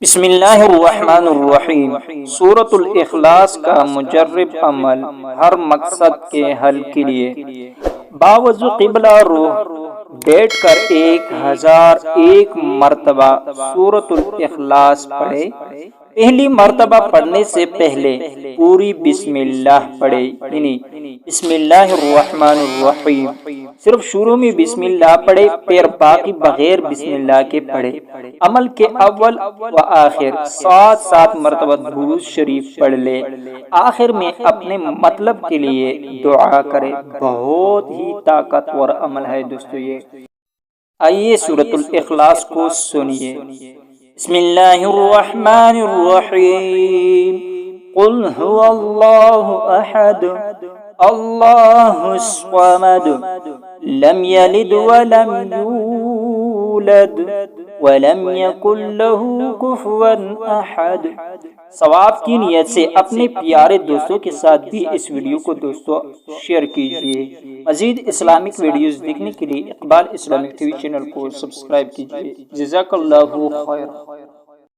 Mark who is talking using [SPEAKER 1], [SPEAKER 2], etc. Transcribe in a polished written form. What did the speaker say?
[SPEAKER 1] بسم اللہ الرحمن الرحیم۔ سورۃ الاخلاص کا مجرب عمل ہر مقصد کے حل کے لیے باوضو قبلہ روح بیٹھ کر 1001 مرتبہ سورۃ الاخلاص پڑھے۔ پہلی مرتبہ پڑھنے سے پہلے پوری بسم اللہ پڑھے، یعنی بسم اللہ الرحمن الرحیم۔ صرف شروع میں بسم اللہ پڑھے، پھر باقی بغیر بسم اللہ کے پڑھے۔ عمل کے اول و آخر 7 مرتبہ درود شریف پڑھ لے۔ آخر میں اپنے مطلب کے لیے دعا کرے۔ بہت ہی طاقتور عمل ہے دوستو یہ۔ آئیے سورۃ الاخلاص کو سنیے۔ بسم اللہ الرحمن الرحیم۔ قل هو اللہ احد اللہ الصمد لم یلد ولم یولد ولم یکن له کفوا احد۔ ثواب کی نیت سے اپنے پیارے دوستوں کے ساتھ بھی اس ویڈیو کو دوستوں شیئر کیجیے۔ مزید اسلامک ویڈیوز دیکھنے کے لیے Iqbal Islamic T V channel کو سبسکرائب کیجیے۔ جزاک اللہ خیر۔